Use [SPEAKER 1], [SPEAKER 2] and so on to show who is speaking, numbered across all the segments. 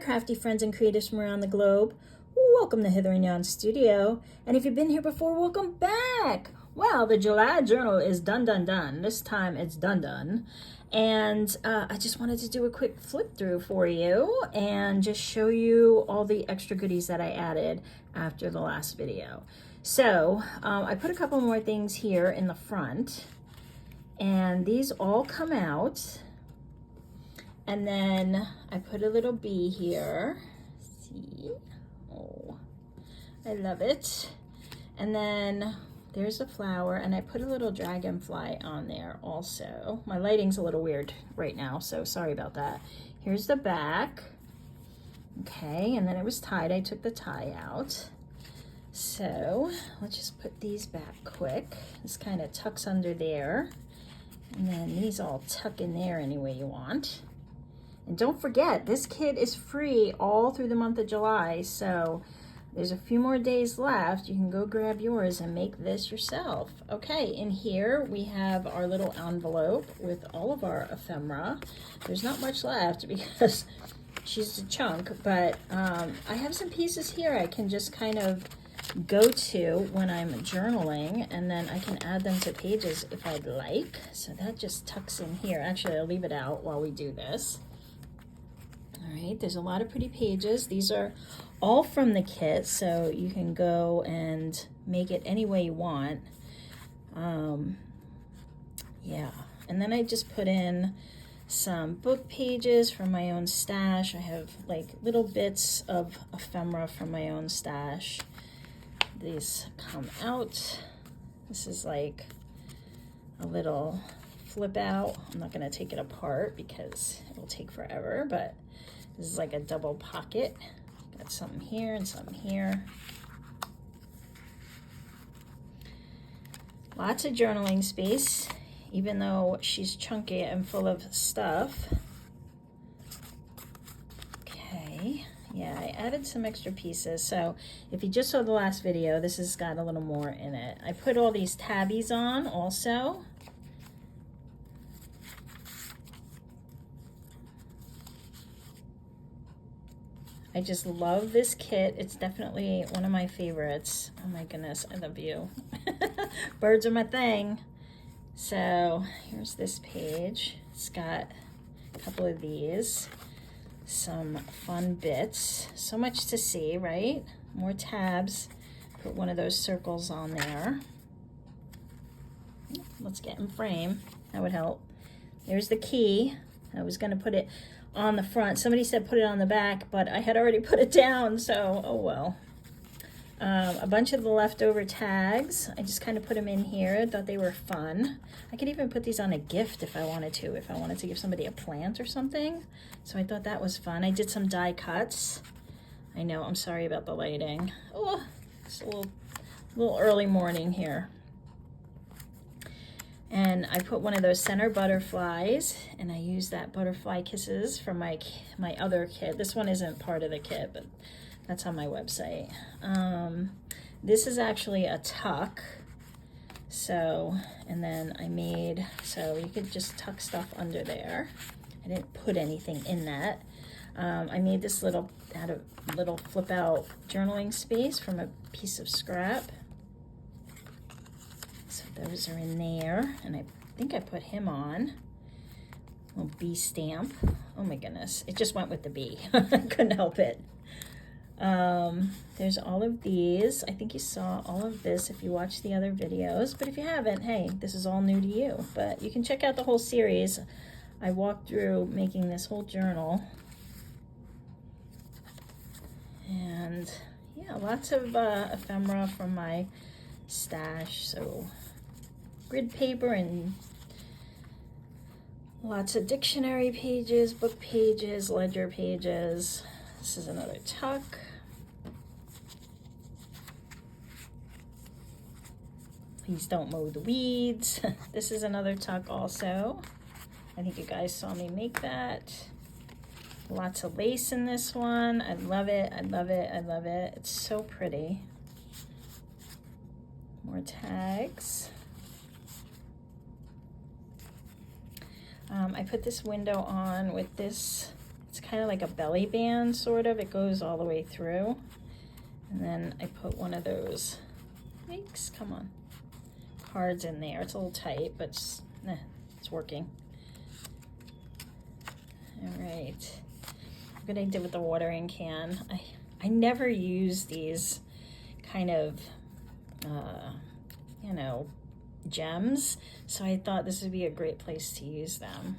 [SPEAKER 1] crafty friends and creators from around the globe. Welcome to Hither and Yon Studio. And if you've been here before, welcome back. Well, the July journal is done. This time it's done. And I just wanted to do a quick flip through for you and just show you all the extra goodies that I added after the last video. So I put a couple more things here in the front, and these all come out. And then I put a little bee here. See? Oh, I love it. And then there's a flower, and I put a little dragonfly on there also. My lighting's a little weird right now, so sorry about that. Here's the back. Okay, and then it was tied. I took the tie out. So let's just put these back quick. This kind of tucks under there. And then these all tuck in there any way you want. And don't forget, this kit is free all through the month of July, so there's a few more days left. You can go grab yours and make this yourself. Okay, in here we have our little envelope with all of our ephemera. There's not much left because she's a chunk, but I have some pieces here I can just kind of go to when I'm journaling, and then I can add them to pages if I'd like. So that just tucks in here. Actually, I'll leave it out while we do this. All right, there's a lot of pretty pages. These are all from the kit, so you can go and make it any way you want. Yeah, and then I just put in some book pages from my own stash. I have like little bits of ephemera from my own stash. These come out. This is like a little flip out. I'm not going to take it apart because it will take forever, but this is like a double pocket. Got some here and some here. Lots of journaling space, even though she's chunky and full of stuff. Okay, yeah, I added some extra pieces. So if you just saw the last video, this has got a little more in it. I put all these tabbies on also. I just love this kit. It's definitely one of my favorites. Oh my goodness, I love you. Birds are my thing. So here's this page. It's got a couple of these. Some fun bits. So much to see, right? More tabs. Put one of those circles on there. Let's get in frame. That would help. There's the key. I was going to put it on the front. Somebody said put it on the back, but I had already put it down, so oh well. A bunch of the leftover tags. I just kind of put them in here. Thought they were fun. I could even put these on a gift if I wanted to. If I wanted to give somebody a plant or something. So I thought that was fun. I did some die cuts. I know, I'm sorry about the lighting. Oh, it's a little early morning here. And I put one of those center butterflies, and I use that butterfly kisses from my other kit. This one isn't part of the kit, but that's on my website. This is actually a tuck. So, and then I made, so you could just tuck stuff under there. I didn't put anything in that. I made this little flip out journaling space from a piece of scrap. So those are in there, and I think I put him on. Little bee stamp. Oh my goodness, it just went with the bee. I couldn't help it. There's all of these. I think you saw all of this if you watched the other videos, but if you haven't, hey, this is all new to you. But you can check out the whole series. I walked through making this whole journal. And yeah, lots of ephemera from my stash. So grid paper and lots of dictionary pages, book pages, ledger pages. This is another tuck. Please don't mow the weeds. This is another tuck also. I think you guys saw me make that. Lots of lace in this one. I love it, I love it, I love it. It's so pretty. More tags. I put this window on with this, it's It's kind of like a belly band, sort of. It goes all the way through. And then I put one of those, yikes, come on, cards in there. It's a little tight, but it's working. All right. What I did with the watering can, I never use these kind of, you know, gems, so I thought this would be a great place to use them.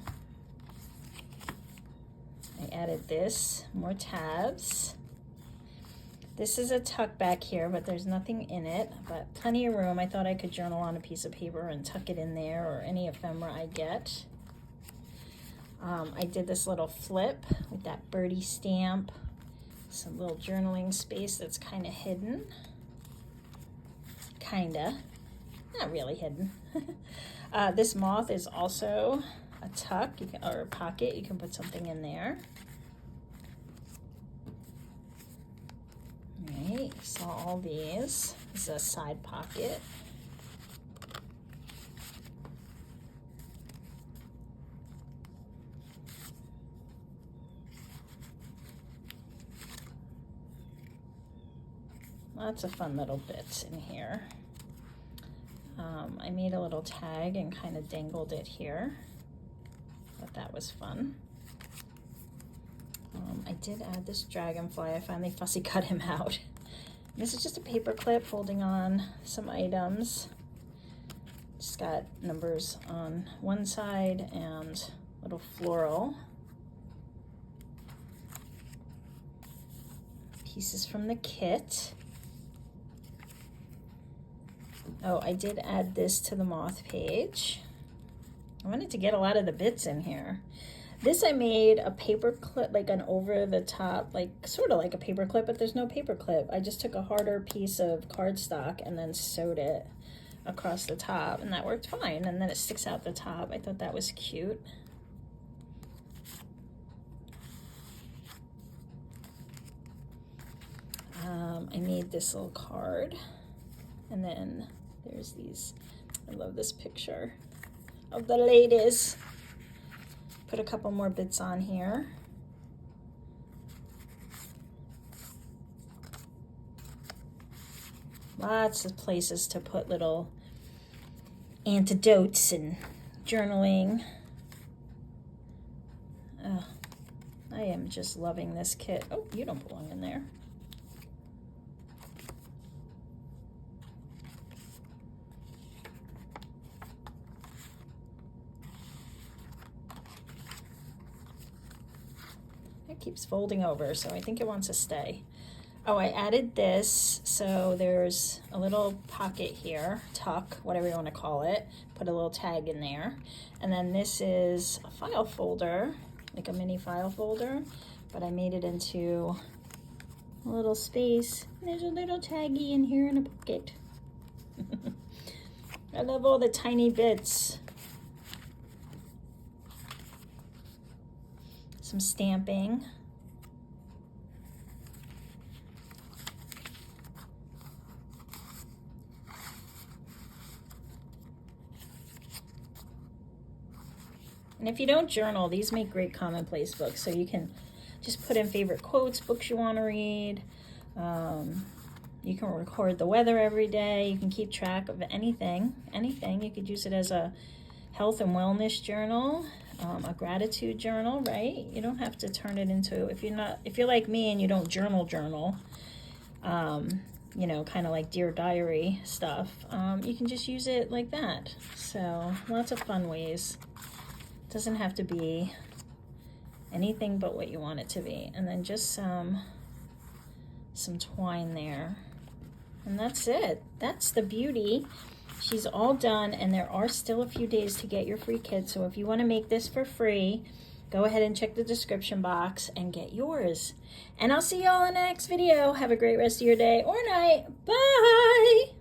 [SPEAKER 1] I added this, more tabs. This is a tuck back here, but there's nothing in it, but plenty of room. I thought I could journal on a piece of paper and tuck it in there, or any ephemera I get. I did this little flip with that birdie stamp, some little journaling space that's kind of hidden. Kinda, not really hidden. This moth is also a tuck, or a pocket. You can put something in there. All right, saw all these. This is a side pocket. Lots of fun little bits in here. I made a little tag and kind of dangled it here. Thought that was fun. I did add this dragonfly. I finally fussy cut him out. This is just a paper clip holding on some items. Just got numbers on one side and little floral. Pieces from the kit. Oh, I did add this to the moth page. I wanted to get a lot of the bits in here. This I made a paper clip, like an over the top, like sort of like a paper clip, but there's no paper clip. I just took a harder piece of cardstock and then sewed it across the top, and that worked fine. And then it sticks out the top. I thought that was cute. I made this little card, and then there's these. I love this picture of the ladies. Put a couple more bits on here. Lots of places to put little antidotes and journaling. I am just loving this kit. Oh, you don't belong in there. Keeps folding over, so I think it wants to stay. Oh, I added this, so there's a little pocket here, tuck, whatever you want to call it. Put a little tag in there. And then this is a file folder, like a mini file folder, but I made it into a little space. And there's a little taggy in here in a pocket. I love all the tiny bits. Some stamping. And if you don't journal, these make great commonplace books. So you can just put in favorite quotes, books you want to read. You can record the weather every day. You can keep track of anything. You could use it as a health and wellness journal. A gratitude journal, right? You don't have to turn it into, if you're like me and you don't journal, you know, kind of like Dear Diary stuff, you can just use it like that. So lots of fun ways. Doesn't have to be anything but what you want it to be. And then just some twine there. And that's it. That's the beauty. She's all done, and there are still a few days to get your free kit. So if you want to make this for free, go ahead and check the description box and get yours. And I'll see you all in the next video. Have a great rest of your day or night. Bye!